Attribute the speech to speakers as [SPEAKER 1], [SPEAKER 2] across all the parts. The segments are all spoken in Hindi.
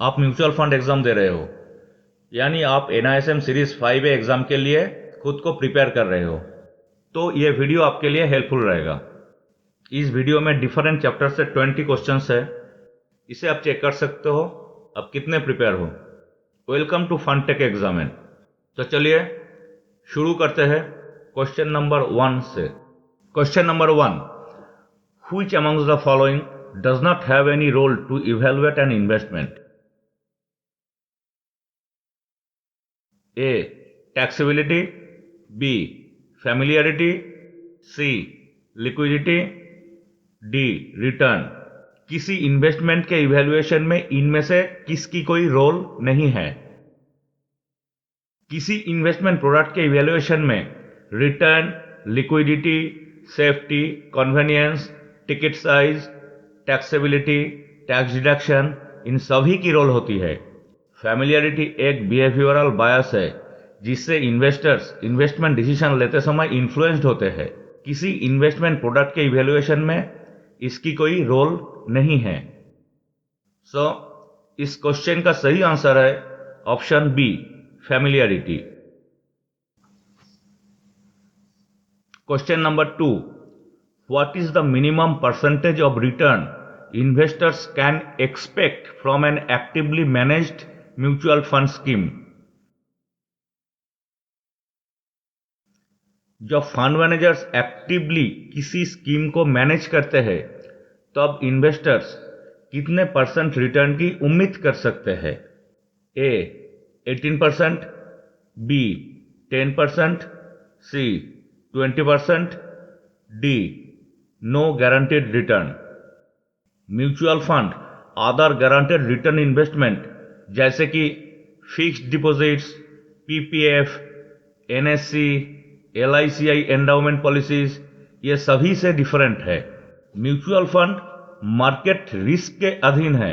[SPEAKER 1] आप म्यूचुअल फंड एग्जाम दे रहे हो, यानी आप NISM सीरीज 5A एग्जाम के लिए खुद को प्रिपेयर कर रहे हो, तो ये वीडियो आपके लिए हेल्पफुल रहेगा। इस वीडियो में डिफरेंट चैप्टर से 20 क्वेश्चंस है, इसे आप चेक कर सकते हो आप कितने प्रिपेयर हो। Welcome to Funtech examine. तो चलिए शुरू करते हैं क्वेश्चन नंबर 1 से। Question number 1, which amongst the following does not have any role to evaluate an investment? A. Taxability. B. Familiarity. C. Liquidity. D. Return. किसी इन्वेस्टमेंट के इवैल्यूएशन में इनमें से किसकी कोई रोल नहीं है? किसी इन्वेस्टमेंट प्रोडक्ट के इवैल्यूएशन में return, liquidity, safety, convenience, ticket size, taxability, tax deduction, इन सभी की रोल होती है। फैमिलियरिटी एक बिहेवियरल बायस है जिससे इन्वेस्टर्स इन्वेस्टमेंट डिसीजन लेते समय इन्फ्लुएंस्ड होते हैं। किसी इन्वेस्टमेंट प्रोडक्ट के इवैल्यूएशन में इसकी कोई रोल नहीं है। सो इस क्वेश्चन का सही आंसर है option B, familiarity. Question number 2, what is the minimum percentage of return investors can expect from an actively managed mutual fund scheme? जब फंड मैनेजर्स एक्टिवली किसी स्कीम को मैनेज करते हैं तब इन्वेस्टर्स कितने परसेंट रिटर्न की उम्मीद कर सकते हैं? A 18%, B 10%, C 20%, D no guaranteed return. Mutual fund other guaranteed return investment जैसे कि fixed deposits, PPF, NSC, LICI endowment policies, ये सभी से डिफरेंट है। म्यूचुअल फंड मार्केट रिस्क के अधीन है।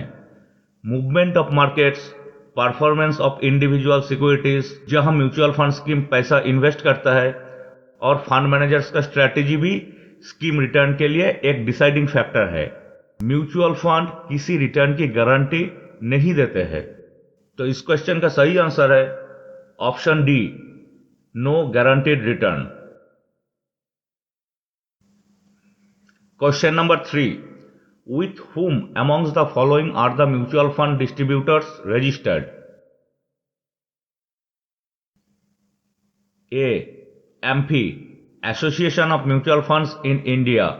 [SPEAKER 1] Movement of markets, performance of individual securities, जहां म्यूचुअल फंड स्कीम पैसा इन्वेस्ट करता है और फंड मैनेजर्स का स्ट्रैटेजी भी स्कीम रिटर्न के लिए एक डिसाइडिंग फैक्टर है। म्यूचुअल फंड किसी रिटर्न की गारंटी नहीं देते हैं। तो इस क्वेश्चन का सही आंसर है option D, no guaranteed return. Question number 3, with whom amongst the following are the mutual fund distributors registered? A. AMFI, Association of Mutual Funds in India.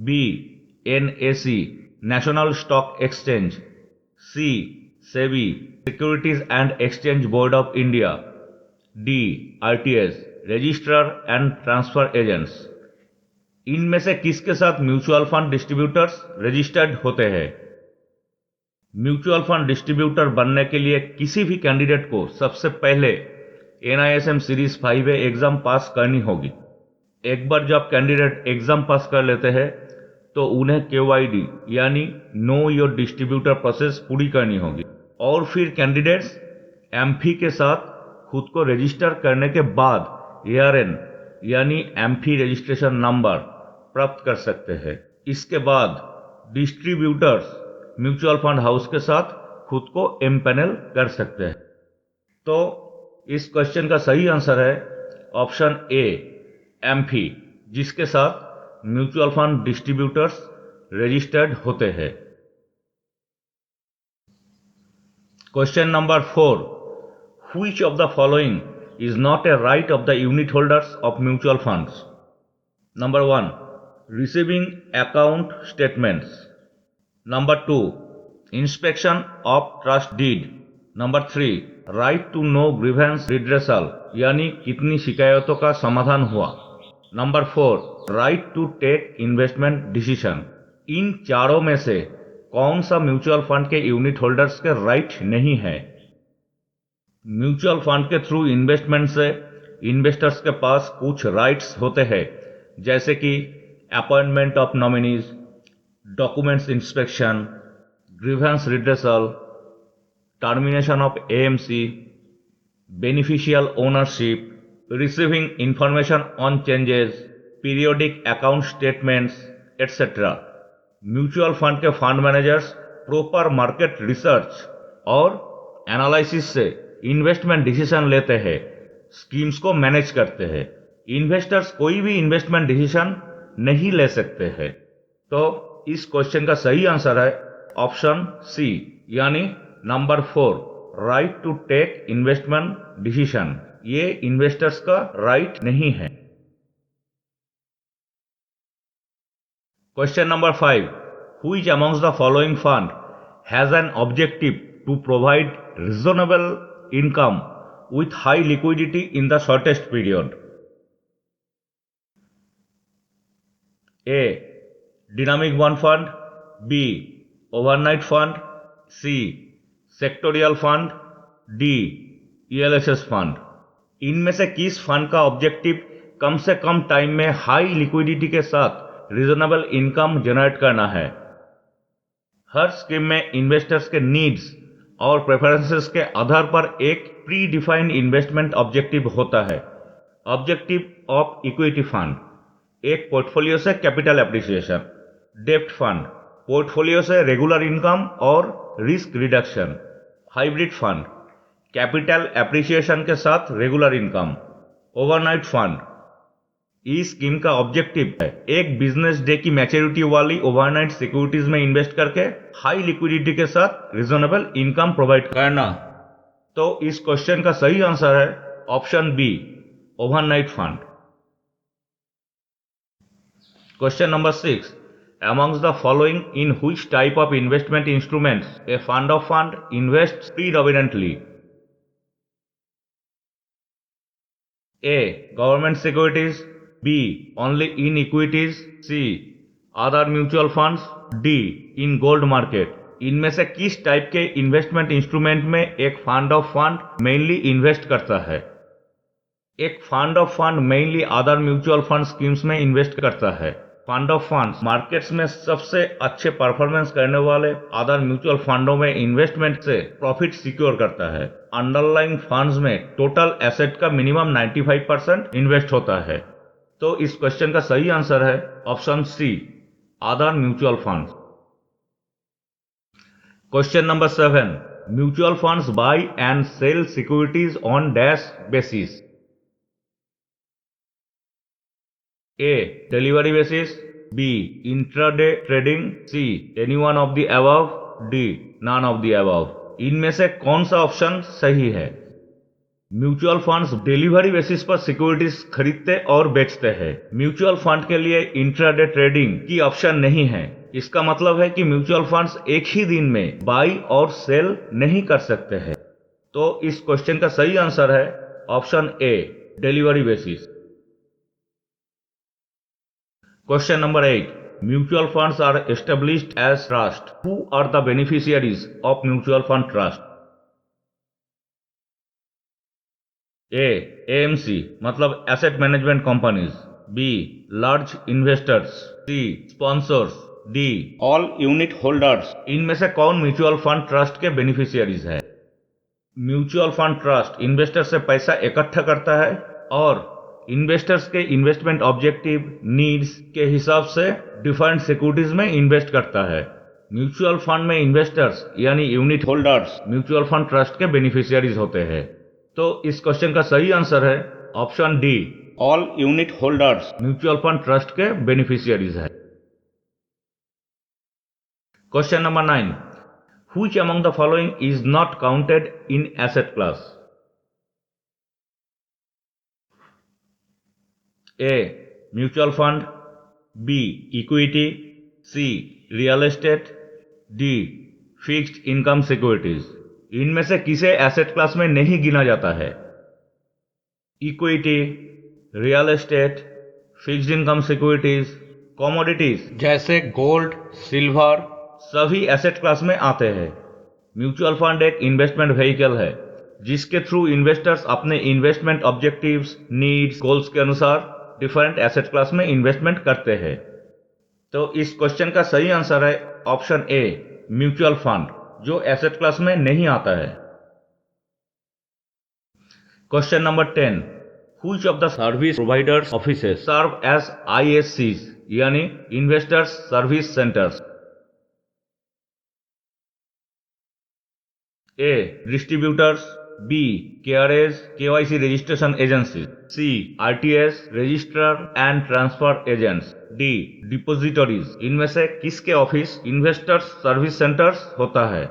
[SPEAKER 1] B. NAC, National Stock Exchange. C. SEBI, Securities and Exchange Board of India. D. RTS, Registrar and Transfer Agents. इनमें से किसके साथ म्यूचुअल फंड डिस्ट्रीब्यूटर्स रजिस्टर्ड होते हैं? म्यूचुअल फंड डिस्ट्रीब्यूटर बनने के लिए किसी भी कैंडिडेट को सबसे पहले NISM सीरीज 5A एग्जाम पास करनी होगी। एक बार जब कैंडिडेट एग्जाम पास कर लेते हैं तो उन्हें KYD यानी नो योर डिस्ट्रीब्यूटर प्रोसेस पूरी करनी होगी और फिर कैंडिडेट्स AMFI के साथ खुद को रजिस्टर करने के बाद ARN यानी AMFI रजिस्ट्रेशन नंबर प्राप्त कर सकते हैं। इसके बाद डिस्ट्रीब्यूटर्स म्यूचुअल फंड हाउस के साथ खुद को एम्पैनल कर सकते हैं। तो इस क्वेश्चन का सही आंसर है ऑप्शन ए, AMFI, जिसके साथ म्यूचुअल फंड डिस्ट्रीब्यूटर्स रजिस्टर्ड होते हैं। Question number 4, which of the following is not a right of the unit holders of mutual funds? Number 1, receiving account statements. Number 2, inspection of trust deed. Number 3, right to know grievance redressal यानी कितनी शिकायतों का समाधान हुआ। Number 4, right to take investment decision. इन चारों में से कौन सा म्यूचुअल फंड के यूनिट होल्डर्स के राइट नहीं है? म्यूचुअल फंड के थ्रू इन्वेस्टमेंट से इन्वेस्टर्स के पास कुछ राइट्स होते हैं जैसे कि appointment of nominees, documents inspection, grievance redressal, termination of AMC, beneficial ownership, receiving information on changes, periodic account statements etcetera. Mutual fund के fund managers proper market research और एनालिसिस से इन्वेस्टमेंट डिसीजन लेते हैं, स्कीम्स को मैनेज करते हैं। इन्वेस्टर्स कोई भी इन्वेस्टमेंट डिसीजन नहीं ले सकते हैं। तो इस क्वेश्चन का सही आंसर है ऑप्शन सी, यानी number 4, right to take investment decision. ये इन्वेस्टर्स का राइट नहीं है। Question number 5. Which amongst the following fund has an objective to provide reasonable income with high liquidity in the shortest period? A. Dynamic Bond Fund. B. Overnight Fund. C. Sectorial Fund. D. ELSS Fund. इनमें से किस फंड का ऑब्जेक्टिव कम से कम टाइम में हाई लिक्विडिटी के साथ रीजनेबल इनकम जनरेट करना है? हर स्कीम में इन्वेस्टर्स के नीड्स और प्रेफरेंसेस के आधार पर एक प्री डिफाइंड इन्वेस्टमेंट ऑब्जेक्टिव होता है। ऑब्जेक्टिव ऑफ इक्विटी फंड, एक पोर्टफोलियो से कैपिटल एप्रिसिएशन। डेब्ट फंड, पोर्टफोलियो से रेगुलर इनकम और risk reduction. Hybrid fund, capital appreciation के साथ रेगुलर इनकम। ओवरनाइट फंड, इस स्कीम का ऑब्जेक्टिव है एक बिजनेस डे की मैच्योरिटी वाली ओवरनाइट सिक्योरिटीज में इन्वेस्ट करके हाई लिक्विडिटी के साथ रीजनेबल इनकम प्रोवाइड करना। तो इस क्वेश्चन का सही आंसर है option B, overnight fund. Question number 6. Amongst the following, in which type of investment instruments a fund of fund invests predominantly? A. Government securities. B. Only in equities. C. Other mutual funds. D. In gold market. इनमें से किस टाइप के इन्वेस्टमेंट इंस्ट्रूमेंट में एक fund of fund mainly invest करता है? एक fund of fund mainly other mutual fund schemes में इन्वेस्ट करता है। फंड ऑफ फंड्स मार्केट्स में सबसे अच्छे परफॉर्मेंस करने वाले अदर म्यूचुअल फंडों में इन्वेस्टमेंट से प्रॉफिट सिक्योर करता है। अंडरलाइंग फंड्स में टोटल एसेट का मिनिमम 95% इन्वेस्ट होता है। तो इस क्वेश्चन का सही आंसर है option C, other mutual funds. Question number 7. Mutual funds buy and sell securities on dash basis? A. Delivery basis. B. Intraday trading. C. Any one of the above. D. None of the above. इनमें से कौन सा ऑप्शन सही है? म्यूचुअल फंड्स डिलीवरी बेसिस पर सिक्योरिटीज खरीदते और बेचते हैं। म्यूचुअल फंड के लिए इंट्राडे ट्रेडिंग की ऑप्शन नहीं है। इसका मतलब है कि म्यूचुअल फंड्स एक ही दिन में बाई और सेल नहीं कर सकते हैं। तो इस क्वेश्चन का सही आंसर है option A, delivery basis. Question number 8. Mutual funds are established as trust. Who are the beneficiaries of mutual fund trust? A. AMC मतलब Asset Management Companies. B. Large Investors. C. Sponsors. D. All Unit Holders. इनमें से कौन म्यूचुअल फंड ट्रस्ट के बेनिफिशियरीज है? म्यूचुअल फंड ट्रस्ट इन्वेस्टर से पैसा इकट्ठा करता है और इन्वेस्टर्स के इन्वेस्टमेंट ऑब्जेक्टिव नीड्स के हिसाब से डिफाइंड सिक्योरिटीज में इन्वेस्ट करता है। म्यूचुअल फंड में इन्वेस्टर्स यानी unit holders mutual fund trust के बेनिफिशियरीज होते हैं। तो इस क्वेश्चन का सही आंसर है option D, all unit holders mutual fund trust के बेनिफिशियरीज है। Question number 9. Which among the following is not counted in asset class? A. Mutual fund. B. Equity. C. Real estate. D. Fixed income securities. इनमें से किसे एसेट क्लास में नहीं गिना जाता है? Equity, real estate, fixed income securities, commodities जैसे गोल्ड, सिल्वर सभी एसेट क्लास में आते हैं। म्यूचुअल फंड एक इन्वेस्टमेंट व्हीकल है जिसके थ्रू इन्वेस्टर्स अपने इन्वेस्टमेंट ऑब्जेक्टिव्स, नीड्स, गोल्स के अनुसार डिफरेंट एसेट क्लास में इन्वेस्टमेंट करते हैं। तो इस क्वेश्चन का सही आंसर है ऑप्शन ए, म्यूचुअल फंड, जो एसेट क्लास में नहीं आता है। Question number 10. Which of the service providers offices serve as ISCs यानी investors service centres? A distributors, B KRS KYC registration agency, C RTS registrar and transfer agents, D depositories. इनमें से किसके ऑफिस इन्वेस्टर्स सर्विस सेंटर्स होता है?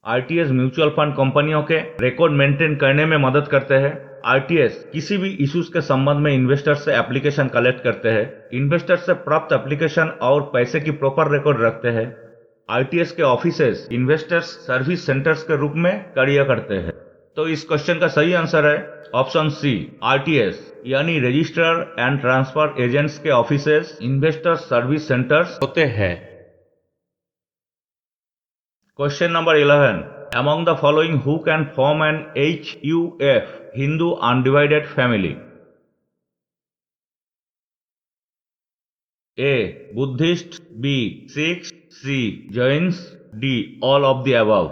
[SPEAKER 1] आरटीएस म्यूचुअल फंड कंपनियों के रिकॉर्ड मेंटेन करने में मदद करते हैं। आरटीएस किसी भी इश्यूज के संबंध में इन्वेस्टर से एप्लीकेशन कलेक्ट करते हैं। इन्वेस्टर से प्राप्त एप्लीकेशन और पैसे की प्रॉपर रिकॉर्ड रखते हैं। आरटीएस के ऑफिसेस इन्वेस्टर्स सर्विस सेंटर्स के रूप में कार्य करते हैं। तो इस क्वेश्चन का सही आंसर है ऑप्शन सी आरटीएस, यानी रजिस्ट्रार एंड ट्रांसफर एजेंट्स के ऑफिसेस इन्वेस्टर सर्विस सेंटर्स होते हैं। Question number 11. Among the following, who can form an HUF, Hindu Undivided Family? A. Buddhist, B. Sikhs, C. Jains, D. All of the above.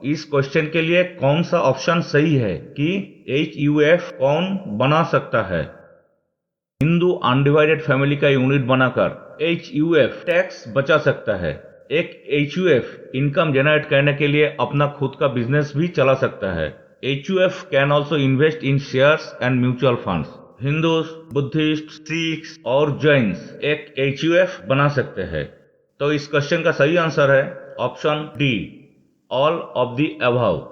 [SPEAKER 1] इस क्वेश्चन के लिए कौन सा ऑप्शन सही है कि HUF कौन बना सकता है? हिंदू अनडिवाइडेड फैमिली का यूनिट बनाकर HUF टैक्स बचा सकता है। एक HUF इनकम जनरेट करने के लिए अपना खुद का बिजनेस भी चला सकता है। HUF can also invest in shares and mutual funds. Hindus, Buddhist, Sikhs और जैन्स एक HUF बना सकते हैं। तो इस क्वेश्चन का सही आंसर है option D, all of the above.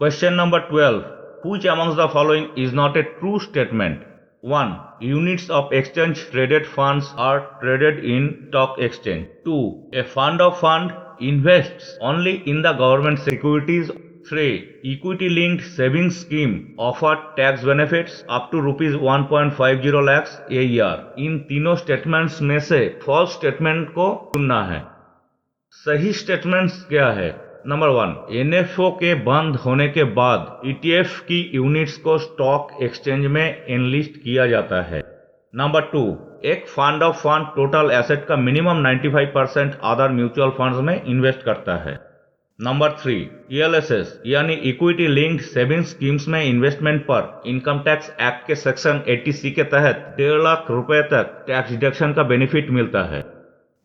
[SPEAKER 1] Question number 12. Which amongst the following is not a true statement? 1. Units of exchange traded funds are traded in stock exchange. 2. A fund of fund invests only in the government securities. 3. Equity linked savings scheme offer tax benefits up to rupees 1.50 lakhs a year. इन तीनों स्टेटमेंट्स में से फॉल्स स्टेटमेंट को चुनना है। सही स्टेटमेंट्स क्या है? नंबर 1, एनएफओ के बंद होने के बाद ईटीएफ की यूनिट्स को स्टॉक एक्सचेंज में एनलिस्ट किया जाता है। नंबर 2, एक fund of fund total asset का मिनिमम 95% अदर म्यूचुअल फंड्स में इन्वेस्ट करता है। नंबर 3, ईएलएसएस यानी इक्विटी लिंक्ड सेविंग स्कीम्स में इन्वेस्टमेंट पर इनकम टैक्स एक्ट के सेक्शन 80C के तहत 1.5 लाख रुपए तक टैक्स डिडक्शन का बेनिफिट मिलता है।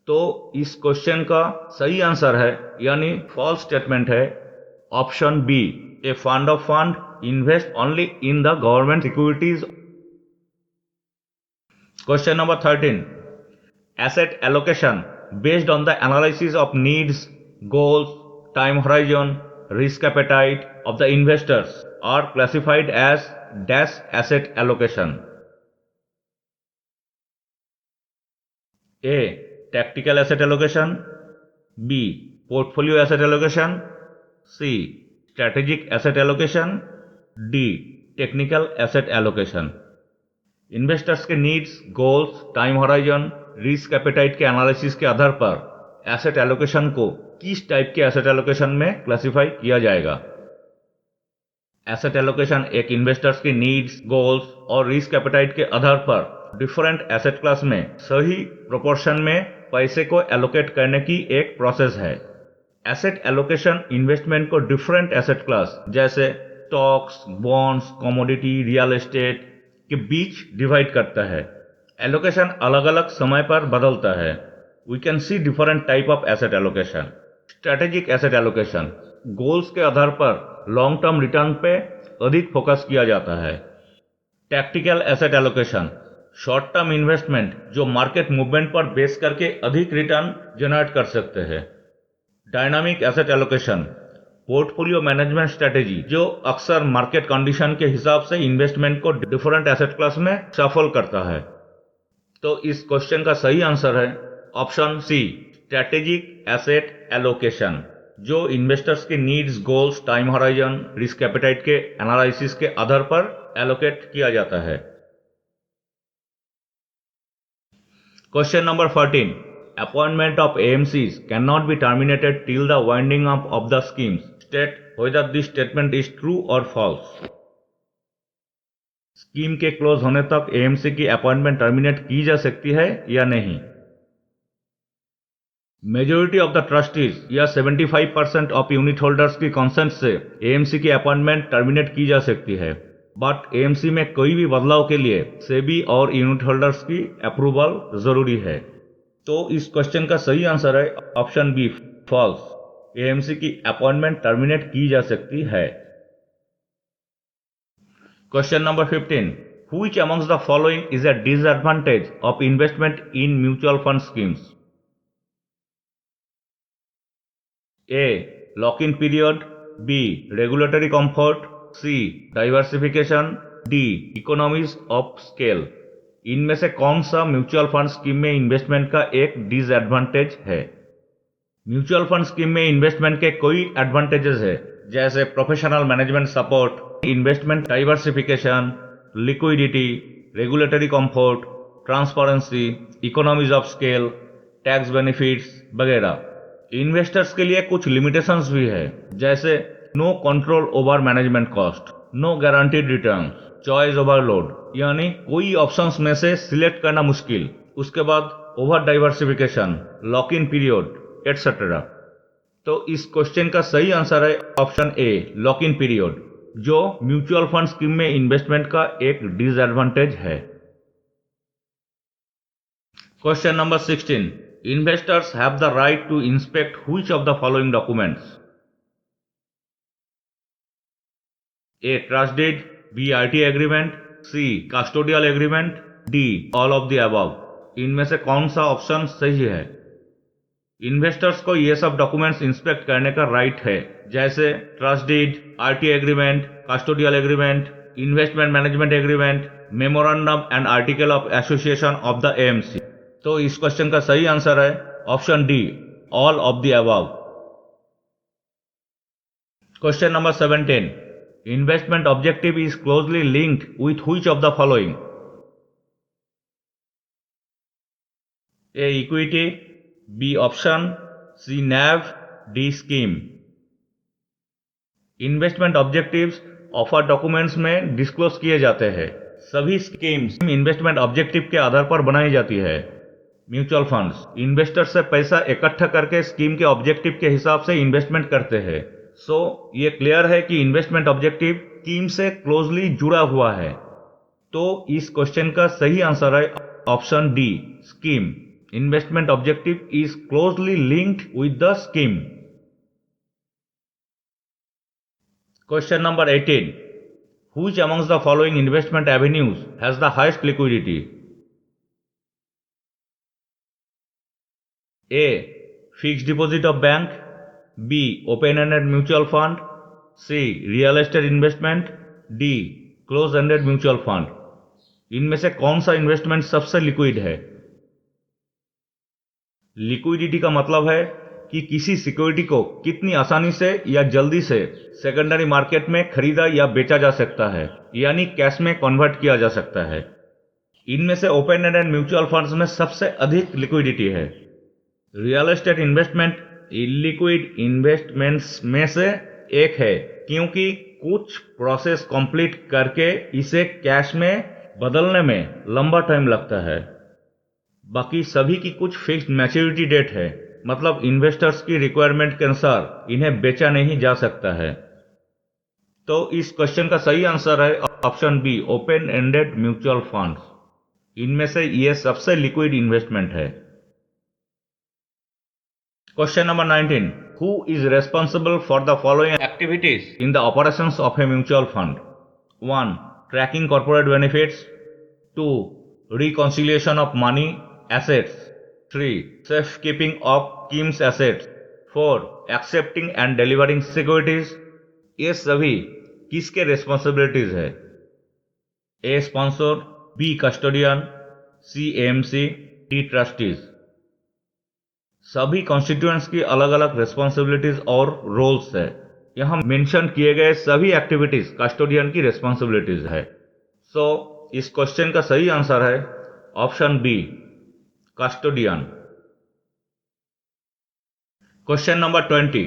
[SPEAKER 1] तो इस क्वेश्चन का सही आंसर है यानी फॉल्स स्टेटमेंट है option B, A fund of fund invest only in the government securities. Question number 13. Asset allocation based on the analysis of needs, goals, time horizon, risk appetite of the investors are classified as dash asset allocation. A tactical asset allocation, B portfolio asset allocation, C strategic asset allocation, D technical asset allocation। Investors के needs, goals, time horizon, risk appetite के एनालिसिस के आधार पर एसेट एलोकेशन को किस टाइप के एसेट एलोकेशन में क्लासिफाई किया जाएगा? एसेट एलोकेशन एक इन्वेस्टर्स की नीड्स, गोल्स और रिस्क एपेटाइट के आधार पर डिफरेंट एसेट क्लास में सही प्रोपोर्शन में पैसे को एलोकेट करने की एक प्रोसेस है। एसेट एलोकेशन इन्वेस्टमेंट को डिफरेंट एसेट क्लास जैसे stocks, bonds, commodity, real estate के बीच डिवाइड करता है। एलोकेशन अलग अलग समय पर बदलता है। We can see different type of asset allocation. Strategic asset allocation goals के आधार पर लॉन्ग टर्म रिटर्न पे अधिक फोकस किया जाता है। Tactical asset allocation short term investment जो मार्केट मूवमेंट पर बेस करके अधिक रिटर्न जनरेट कर सकते हैं। Dynamic asset allocation portfolio management strategy जो अक्सर मार्केट कंडीशन के हिसाब से इन्वेस्टमेंट को डिफरेंट एसेट क्लास में शफल करता है। तो इस क्वेश्चन का सही आंसर है option C, strategic asset allocation जो इन्वेस्टर्स के needs, goals, time horizon, risk appetite के एनालिसिस के आधार पर एलोकेट किया जाता है। Question number 14. Appointment of AMCs cannot be terminated till the winding up of the schemes. State whether this statement is true or false. Scheme के क्लोज होने तक AMC की अपॉइंटमेंट टर्मिनेट की जा सकती है या नहीं? मेजोरिटी ऑफ द ट्रस्टीज या 75% ऑफ यूनिट होल्डर्स की कंसेंट से AMC की अपॉइंटमेंट टर्मिनेट की जा सकती है, बट AMC में कोई भी बदलाव के लिए सेबी और यूनिट होल्डर्स की अप्रूवल जरूरी है। तो इस क्वेश्चन का सही आंसर है ऑप्शन बी, फॉल्स, एएमसी की अपॉइंटमेंट टर्मिनेट की जा सकती है। Question number 15, which amongst the following is a disadvantage of investment in mutual fund schemes? A. Lock-in period. B. Regulatory comfort. C. Diversification. D. Economies of scale. इनमें से कौन सा म्यूचुअल फंड स्कीम में इन्वेस्टमेंट का एक डिसएडवांटेज है? म्यूचुअल फंड स्कीम में इन्वेस्टमेंट के कोई एडवांटेजेस है, जैसे professional management support, investment diversification, liquidity, regulatory comfort, transparency, economies of scale, tax benefits वगैरह। इन्वेस्टर्स के लिए कुछ लिमिटेशंस भी है, जैसे no control over management cost, no guaranteed return, choice overload, यानी कोई ऑप्शंस में से सिलेक्ट करना मुश्किल। उसके बाद over diversification, lock in period etcetera. तो इस क्वेश्चन का सही आंसर है option A, lock in period, जो म्यूचुअल फंड स्कीम में इन्वेस्टमेंट का एक डिसएडवांटेज है। Question number 16, investors have the right to inspect which of the following documents? A. Trust deed. B. RT agreement. C. Custodial agreement. D. All of the above. इनमें से कौन सा ऑप्शन सही है? इन्वेस्टर्स को ये सब डॉक्यूमेंट्स इंस्पेक्ट करने का राइट है, जैसे trust deed, RT agreement, custodial agreement, investment management agreement, memorandum and article of association of the AMC. तो इस क्वेश्चन का सही आंसर है option D, all of the above. Question number 17, investment objective is closely linked with which of the following? A. Equity, B. Option, C. NAV, D. Scheme. Investment objectives offer documents में डिस्क्लोज किए जाते हैं। सभी स्कीम्स इन्वेस्टमेंट ऑब्जेक्टिव के आधार पर बनाई जाती है। म्यूचुअल फंड्स इन्वेस्टर से पैसा इकट्ठा करके स्कीम के ऑब्जेक्टिव के हिसाब से इन्वेस्टमेंट करते हैं। सो ये क्लियर है कि इन्वेस्टमेंट ऑब्जेक्टिव स्कीम से क्लोजली जुड़ा हुआ है। तो इस क्वेश्चन का सही आंसर है option D, scheme. Investment objective is closely linked with the scheme. Question number 18, which amongst the following investment avenues has the highest liquidity? A. Fixed deposit of bank. B. Open-ended mutual fund. C. Real estate investment. D. Closed-ended mutual fund. इनमें से कौन सा इन्वेस्टमेंट सबसे लिक्विड है? लिक्विडिटी का मतलब है कि किसी सिक्योरिटी को कितनी आसानी से या जल्दी से सेकेंडरी मार्केट में खरीदा या बेचा जा सकता है, यानी कैश में कन्वर्ट किया जा सकता है। इनमें से ओपन एंडेड म्यूचुअल फंड्स में सबसे अधिक लिक्विडिटी है। Real estate investment illiquid investments में से एक है, क्योंकि कुछ प्रोसेस कंप्लीट करके इसे कैश में बदलने में लंबा टाइम लगता है। बाकी सभी की कुछ फिक्स्ड मैच्योरिटी डेट है, मतलब इन्वेस्टर्स की रिक्वायरमेंट के अनुसार इन्हें बेचा नहीं जा सकता है। तो इस क्वेश्चन का सही आंसर है option B, open ended mutual funds. इनमें से यह सबसे लिक्विड इन्वेस्टमेंट है। Question number 19. Who is responsible for the following activities in the operations of a mutual fund? 1. Tracking corporate benefits. 2. Reconciliation of money assets. 3. Safekeeping of schemes assets. 4. Accepting and delivering securities. ये सभी किसके रिस्पॉन्सिबिलिटीज है? A. Sponsor, B. Custodian, C. AMC, D. Trustees. सभी कॉन्स्टिट्यूएंट्स की अलग अलग रिस्पॉन्सिबिलिटीज और रोल्स है। यहां मेंशन किए गए सभी एक्टिविटीज कस्टोडियन की रिस्पॉन्सिबिलिटीज है। सो इस क्वेश्चन का सही आंसर है option B, custodian. Question number 20.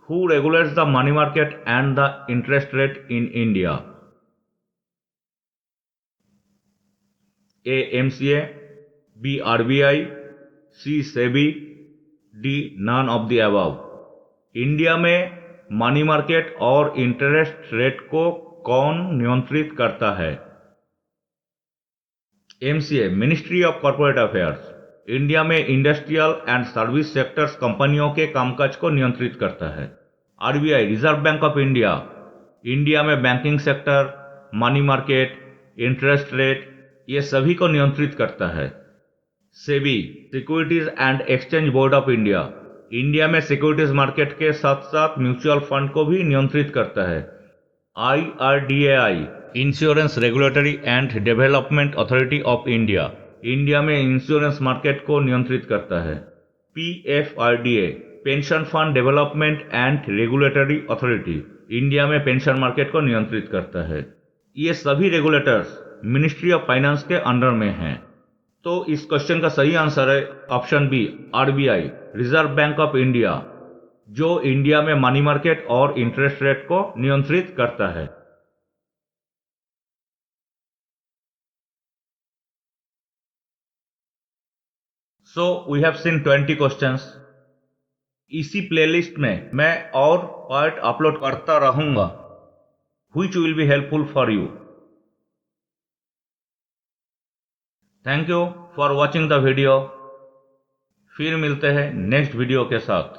[SPEAKER 1] Who regulates the money market and the interest rate in India? A. MCA, B. RBI, C. SEBI, D. None of the above. India में मनी मार्केट और इंटरेस्ट रेट को कौन नियंत्रित करता है? MCA, ministry of corporate affairs, India में इंडस्ट्रियल एंड सर्विस सेक्टर्स कंपनियों के कामकाज को नियंत्रित करता है। RBI reserve bank of India India में banking sector, money market, interest rate ये सभी को नियंत्रित करता है। SEBI securities and exchange board of India India में सिक्योरिटीज मार्केट के साथ साथ म्यूचुअल फंड को भी नियंत्रित करता है। IRDAI insurance regulatory and development authority of India India में इंश्योरेंस मार्केट को नियंत्रित करता है। PFRDA pension fund development and regulatory authority India में पेंशन मार्केट को नियंत्रित करता है। ये सभी रेगुलेटर्स मिनिस्ट्री ऑफ फाइनेंस के अंडर में हैं। तो इस क्वेश्चन का सही आंसर है option B, RBI reserve bank of India, जो इंडिया में मनी मार्केट और इंटरेस्ट रेट को नियंत्रित करता है। सो वी हैव सीन 20 क्वेश्चंस। इसी प्लेलिस्ट में मैं और पार्ट अपलोड करता रहूंगा which will be helpful for you. Thank you for watching the video. फिर मिलते हैं नेक्स्ट वीडियो के साथ।